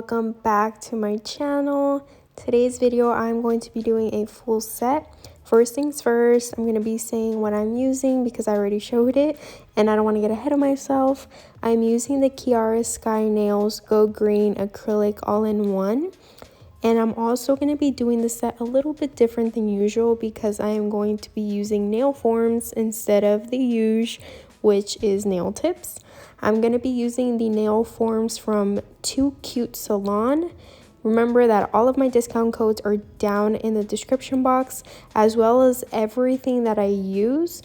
welcome back to my channel. Today's video I'm going to be doing a full set. First things first, I'm going to be saying what I'm using because I already showed it and I don't want to get ahead of myself. I'm using the kiarasky nails Go Green acrylic all-in-one, and I'm also going to be doing the set a little bit different than usual because I am going to be using nail forms instead of the usual, which is nail tips. I'm going to be using the nail forms from Too Cute Salon. Remember that all of my discount codes are down in the description box, as well as everything that I use.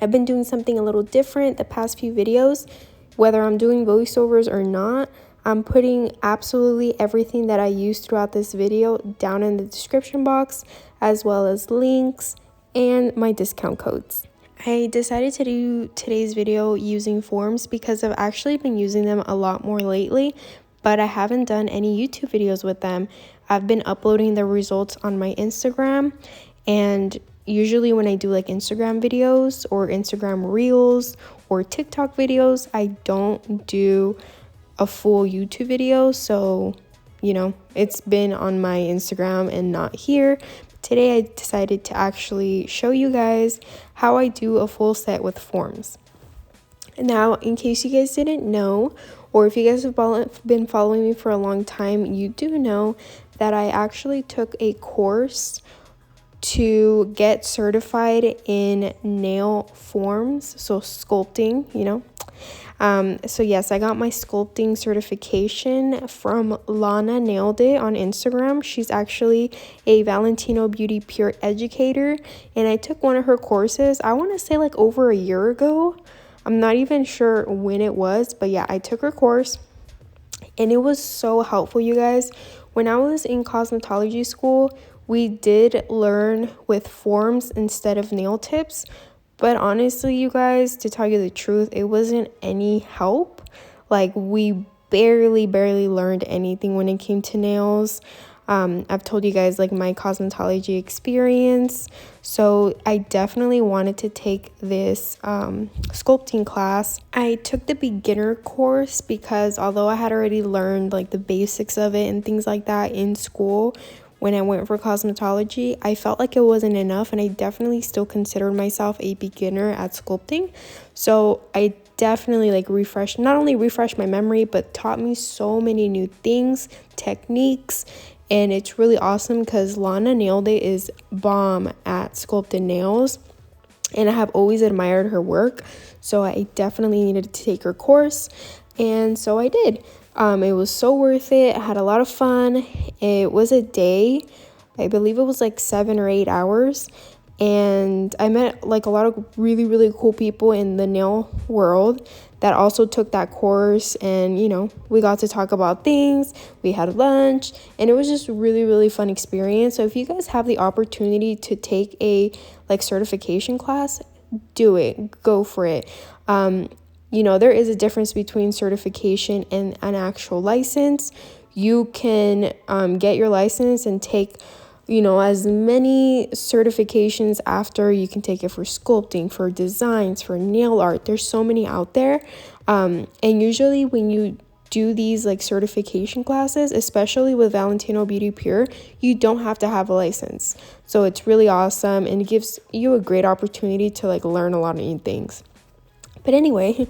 I've been doing something a little different the past few videos. Whether I'm doing voiceovers or not, I'm putting absolutely everything that I use throughout this video down in the description box, as well as links and my discount codes. I decided to do today's video using forms because I've actually been using them a lot more lately, but I haven't done any YouTube videos with them. I've been uploading the results on my Instagram, and usually when I do like Instagram videos or Instagram reels or TikTok videos, I don't do a full YouTube video. So, you know, it's been on my Instagram and not here. Today I decided to actually show you guys how I do a full set with forms. Now, in case you guys didn't know, or if you guys have been following me for a long time, you do know that I actually took a course to get certified in nail forms, so sculpting, you know. So yes, I got my sculpting certification from Lana Nailed It on Instagram. She's actually a Valentino Beauty Pure educator, and I took one of her courses, I want to say like over a year ago. I'm not even sure when it was, but yeah, I took her course and it was so helpful, you guys. When I was in cosmetology school, we did learn with forms instead of nail tips. But honestly, you guys, to tell you the truth, it wasn't any help. Like, we barely learned anything when it came to nails. I've told you guys like my cosmetology experience. So I definitely wanted to take this sculpting class. I took the beginner course because although I had already learned like the basics of it and things like that in school, when I went for cosmetology, I felt like it wasn't enough, and I definitely still considered myself a beginner at sculpting. So I definitely like not only refreshed my memory, but taught me so many new things, techniques, and it's really awesome because Lana Nailed It is bomb at sculpted nails, and I have always admired her work. So I definitely needed to take her course, and so I did. It was so worth it. I had a lot of fun. It was a day. I believe it was like 7 or 8 hours. And I met like a lot of really cool people in the nail world that also took that course. And, you know, we got to talk about things. We had lunch. And it was just really fun experience. So if you guys have the opportunity to take a like certification class, do it. Go for it. You know, there is a difference between certification and an actual license. You can get your license and take, you know, as many certifications after. You can take it for sculpting, for designs, for nail art. There's so many out there. And usually when you do these like certification classes, especially with Valentino Beauty Pure, you don't have to have a license. So it's really awesome, and it gives you a great opportunity to like learn a lot of new things. But anyway,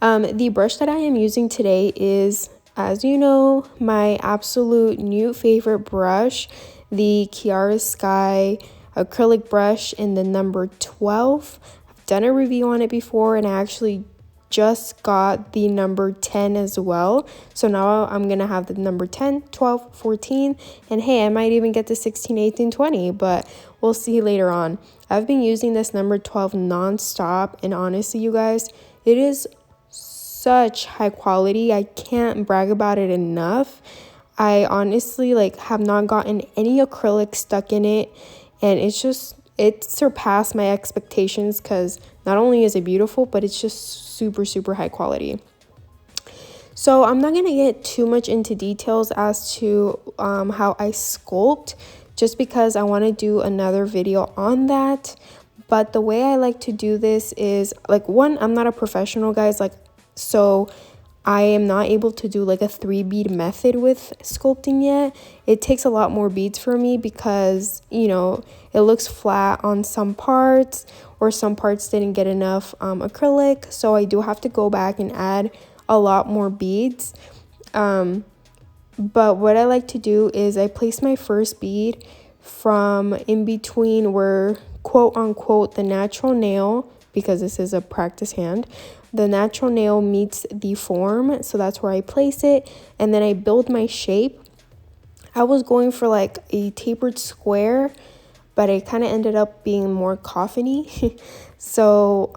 the brush that I am using today is, as you know, my absolute new favorite brush, the Kiarasky Acrylic Brush in the number 12. I've done a review on it before, and I actually just got the number 10 as well. So now I'm going to have the number 10, 12, 14, and hey, I might even get to 16, 18, 20, but we'll see later on. I've been using this number 12 nonstop, and honestly, you guys, it is such high quality. I can't brag about it enough. I honestly like have not gotten any acrylic stuck in it, and it surpassed my expectations because not only is it beautiful, but it's just super high quality. So I'm not going to get too much into details as to how I sculpt, just because I want to do another video on that. But the way I like to do this is like, one, I'm not a professional, guys, like, so I am not able to do like a 3-bead method with sculpting yet. It takes a lot more beads for me because, you know, it looks flat on some parts, or some parts didn't get enough acrylic. So I do have to go back and add a lot more beads. But what I like to do is I place my first bead from in between where, quote unquote, the natural nail, because this is a practice hand, the natural nail meets the form. So that's where I place it, and then I build my shape. I was going for like a tapered square, but it kind of ended up being more coffin-y. So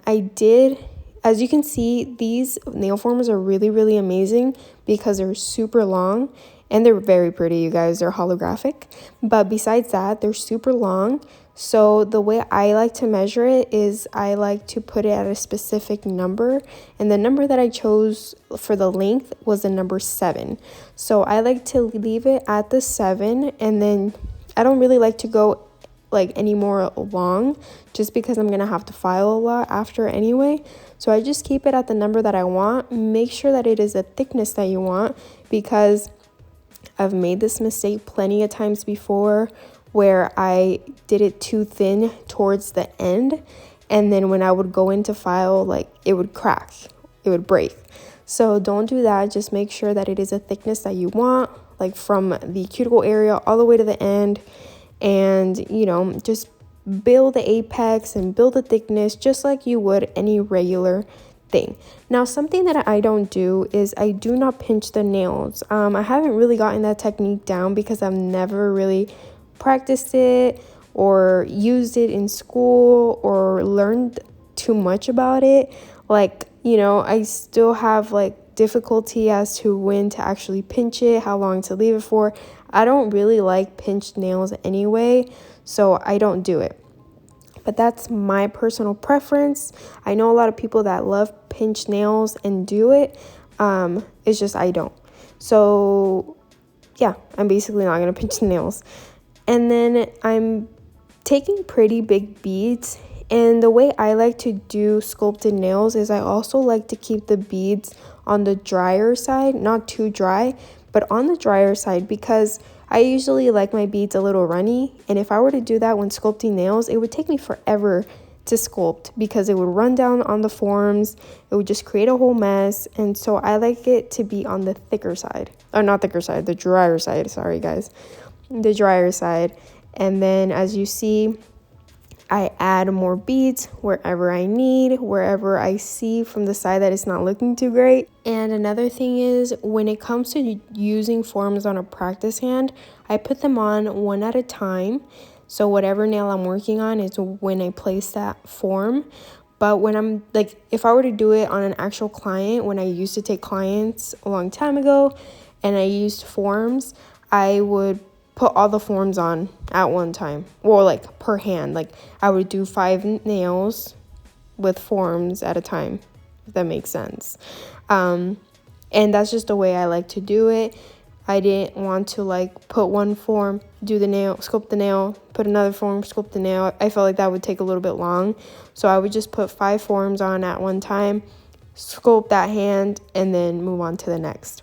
I did, as you can see, these nail forms are really amazing because they're super long and they're very pretty, you guys. They're holographic, but besides that, they're super long. So the way I like to measure it is I like to put it at a specific number, and the number that I chose for the length was the number 7. So I like to leave it at the 7, and then I don't really like to go like any more long, just because I'm gonna have to file a lot after anyway. So I just keep it at the number that I want. Make sure that it is a thickness that you want, because I've made this mistake plenty of times before where I did it too thin towards the end, and then when I would go into file, like, it would crack, it would break. So don't do that. Just make sure that it is a thickness that you want, like from the cuticle area all the way to the end, and, you know, just build the apex and build the thickness just like you would any regular thing. Now, something that I don't do is I do not pinch the nails. I haven't really gotten that technique down because I've never really practiced it or used it in school or learned too much about it. Like, you know, I still have like difficulty as to when to actually pinch it, how long to leave it for. I don't really like pinched nails anyway, so I don't do it. But that's my personal preference. I know a lot of people that love pinched nails and do it. It's just I don't. So yeah, I'm basically not gonna pinch the nails. And then I'm taking pretty big beads, and the way I like to do sculpted nails is I also like to keep the beads on the drier side, not too dry, but on the drier side, because I usually like my beads a little runny, and if I were to do that when sculpting nails, it would take me forever to sculpt because it would run down on the forms. It would just create a whole mess. And so I like it to be on the thicker side, or not thicker side, the drier side, sorry guys, the drier side. And then as you see, I add more beads wherever I need, wherever I see from the side that it's not looking too great. And another thing is, when it comes to using forms on a practice hand, I put them on one at a time. So whatever nail I'm working on is when I place that form. But when I'm like, if I were to do it on an actual client, when I used to take clients a long time ago and I used forms, I would put all the forms on at one time, or like per hand. Like I would do 5 nails with forms at a time, if that makes sense. And that's just the way I like to do it. I didn't want to like put one form, do the nail, sculpt the nail, put another form, sculpt the nail. I felt like that would take a little bit long. So I would just put 5 forms on at one time, sculpt that hand, and then move on to the next.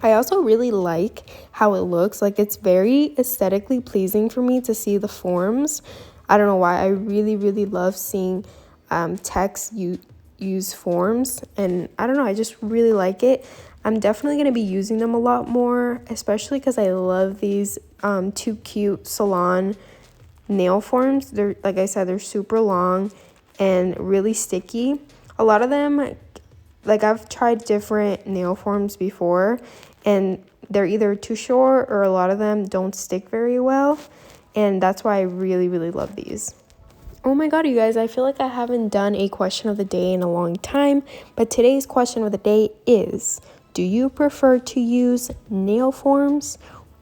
I also really like how it looks. Like, it's very aesthetically pleasing for me to see the forms. I don't know why. I really love seeing techs use forms, and I don't know, I just really like it. I'm definitely going to be using them a lot more, especially because I love these Too Cute salon nail forms. They're, like I said, they're super long and really sticky. A lot of them, like, I've tried different nail forms before, and they're either too short or a lot of them don't stick very well, and that's why I really love these. Oh my god, you guys, I feel like I haven't done a question of the day in a long time, but today's question of the day is, do you prefer to use nail forms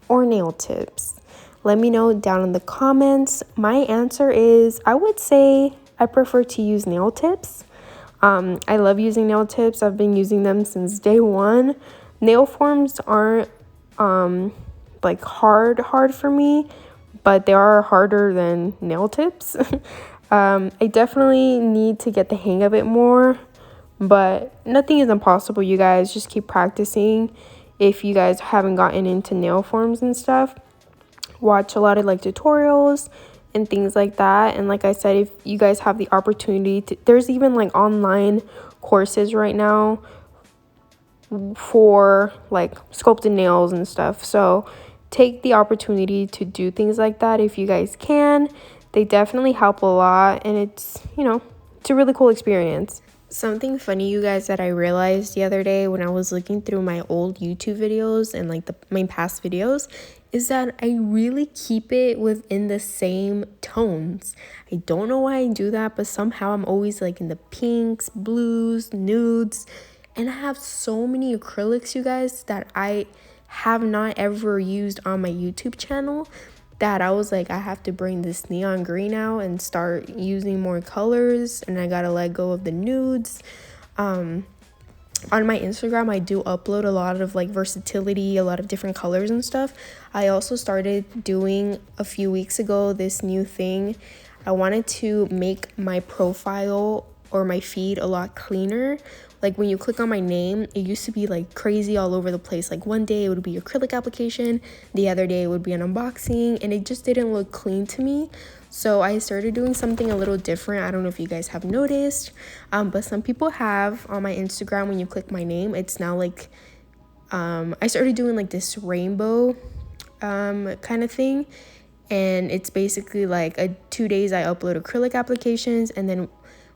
or nail tips? Let me know down in the comments. My answer is, I would say I prefer to use nail tips. I love using nail tips. I've been using them since day one. Nail forms aren't like hard for me, but they are harder than nail tips. I definitely need to get the hang of it more, but nothing is impossible, you guys. Just keep practicing. If you guys haven't gotten into nail forms and stuff, watch a lot of like tutorials and things like that. And like I said, if you guys have the opportunity to, there's even like online courses right now for like sculpted nails and stuff. So take the opportunity to do things like that if you guys can. They definitely help a lot, and it's, you know, it's a really cool experience. Something funny, you guys, that I realized the other day when I was looking through my old YouTube videos and like my past videos is that I really keep it within the same tones. I don't know why I do that, but somehow I'm always like in the pinks, blues, nudes, and I have so many acrylics, you guys, that I have not ever used on my YouTube channel, that I was like, I have to bring this neon green out and start using more colors, and I gotta let go of the nudes. On my Instagram, I do upload a lot of like versatility, a lot of different colors and stuff. I also started doing a few weeks ago this new thing. I wanted to make my profile or my feed a lot cleaner. Like when you click on my name, it used to be like crazy all over the place. Like one day it would be acrylic application, the other day it would be an unboxing, and it just didn't look clean to me. So I started doing something a little different. I don't know if you guys have noticed, but some people have. On my Instagram, when you click my name, it's now like I started doing like this rainbow kind of thing, and it's basically like 2 days I upload acrylic applications, and then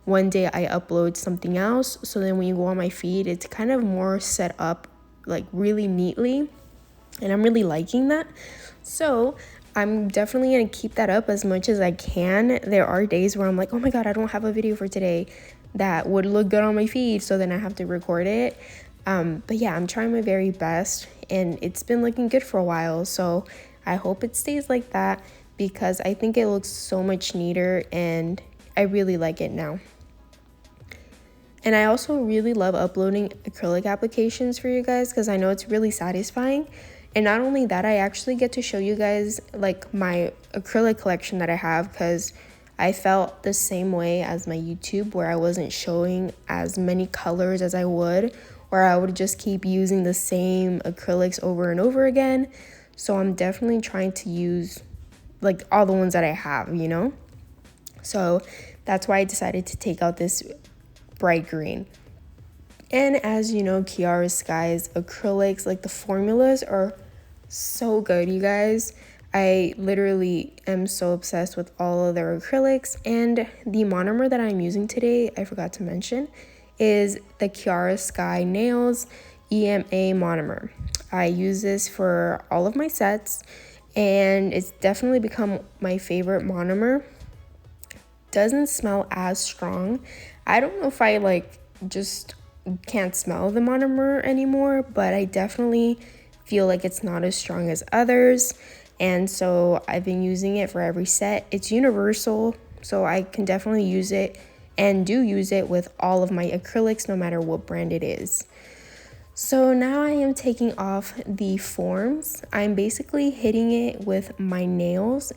one day I upload something else. So then when you go on my feed, it's kind of more set up like really neatly, and I'm really liking that. So I'm definitely going to keep that up as much as I can. There are days where I'm like, oh my god, I don't have a video for today that would look good on my feed, so then I have to record it. But yeah, I'm trying my very best, and it's been looking good for a while, so I hope it stays like that, because I think it looks so much neater and I really like it now. And I also really love uploading acrylic applications for you guys, because I know it's really satisfying. And not only that, I actually get to show you guys like my acrylic collection that I have, because I felt the same way as my YouTube, where I wasn't showing as many colors as I would, or I would just keep using the same acrylics over and over again. So I'm definitely trying to use like all the ones that I have, you know? So that's why I decided to take out this bright green. And as you know, Kiarasky's acrylics, like the formulas are so good, you guys. I literally am so obsessed with all of their acrylics. And the monomer that I'm using today, I forgot to mention, is the Kiarasky Nails EMA Monomer. I use this for all of my sets, and it's definitely become my favorite monomer. Doesn't smell as strong. I don't know if I like just can't smell the monomer anymore, but I definitely feel like it's not as strong as others, and so I've been using it for every set. It's universal, so I can definitely use it, and do use it with all of my acrylics, no matter what brand it is. So now I am taking off the forms. I'm basically hitting it with my nails.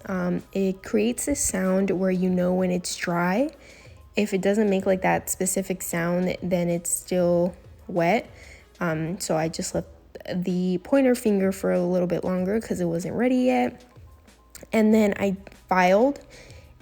It creates a sound where you know when it's dry. If it doesn't make like that specific sound, then it's still wet. So I just left the pointer finger for a little bit longer because it wasn't ready yet. And then I filed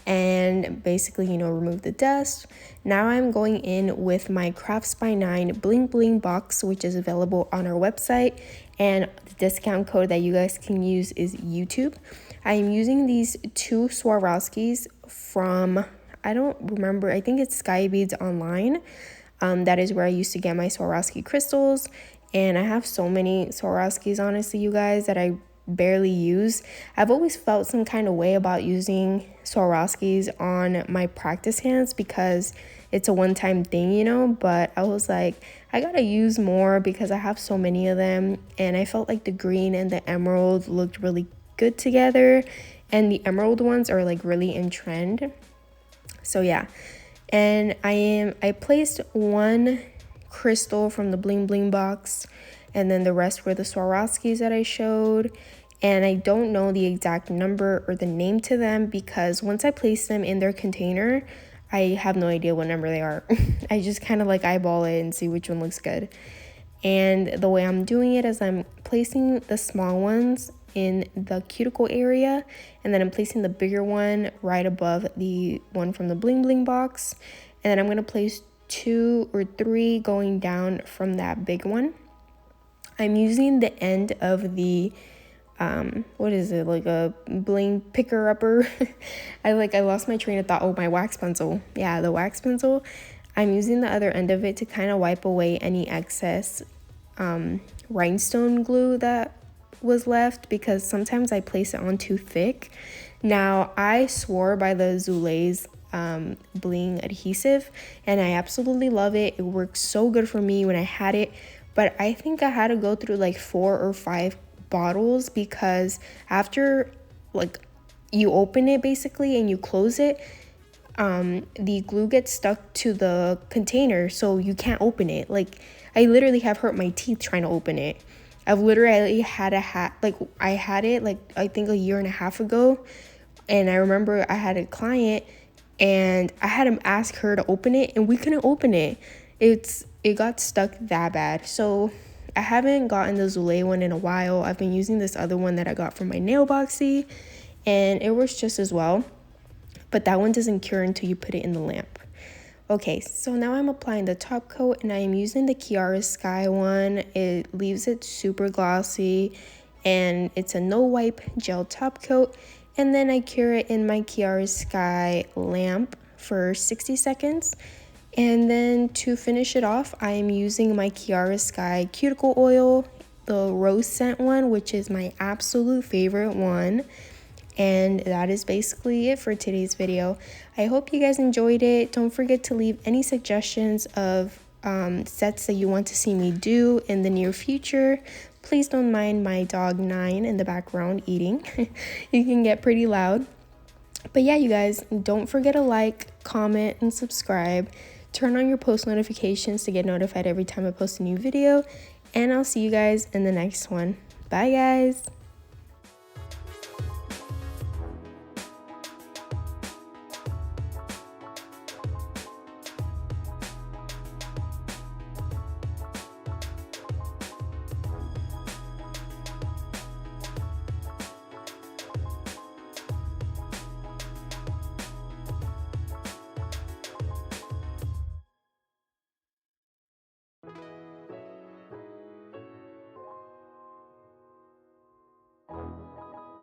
and basically, you know, remove the dust. Now I'm going in with my craftsxnine BlingBling Box, which is available on our website, and the discount code that you guys can use is YouTube. I am using these two Swarovskis from, I don't remember, I think it's Sky Beads Online. That is where I used to get my Swarovski crystals, and I have so many Swarovskis, honestly, you guys, that I barely use. I've always felt some kind of way about using Swarovskis on my practice hands because it's a one-time thing, you know, but I was like, I gotta use more because I have so many of them, and I felt like the green and the emerald looked really good together, and the emerald ones are like really in trend. So yeah, and I placed one crystal from the BlingBling box, and then the rest were the Swarovskis that I showed. And I don't know the exact number or the name to them because once I placed them in their container, I have no idea what number they are. I just kind of like eyeball it and see which one looks good. And the way I'm doing it is I'm placing the small ones in the cuticle area, and then I'm placing the bigger one right above the one from the BlingBling box, and then I'm going to place 2 or 3 going down from that big one. I'm using the end of the what is it, like a bling picker upper? I lost my train of thought. Oh, my wax pencil. Yeah, the wax pencil. I'm using the other end of it to kind of wipe away any excess rhinestone glue that was left, because sometimes I place it on too thick. Now, I swore by the Zule's bling adhesive, and I absolutely love it. It works so good for me when I had it, but I think I had to go through like 4 or 5 bottles, because after like you open it basically and you close it, the glue gets stuck to the container, so you can't open it. Like, I literally have hurt my teeth trying to open it. I've literally had I had it like I think a year and a half ago, and I remember I had a client and I had to ask her to open it, and we couldn't open it. It got stuck that bad. So I haven't gotten the Zule one in a while. I've been using this other one that I got from my nail boxy, and it works just as well. But that one doesn't cure until you put it in the lamp. Okay, so now I'm applying the top coat, and I am using the kiarasky one. It leaves it super glossy, and it's a no wipe gel top coat. And then I cure it in my kiarasky lamp for 60 seconds. And then to finish it off, I am using my kiarasky cuticle oil, the rose scent one, which is my absolute favorite one. And that is basically it for today's video. I hope you guys enjoyed it. Don't forget to leave any suggestions of sets that you want to see me do in the near future. Please don't mind my dog 9 in the background eating. You can get pretty loud. But yeah, you guys, don't forget to like, comment, and subscribe. Turn on your post notifications to get notified every time I post a new video. And I'll see you guys in the next one. Bye, guys.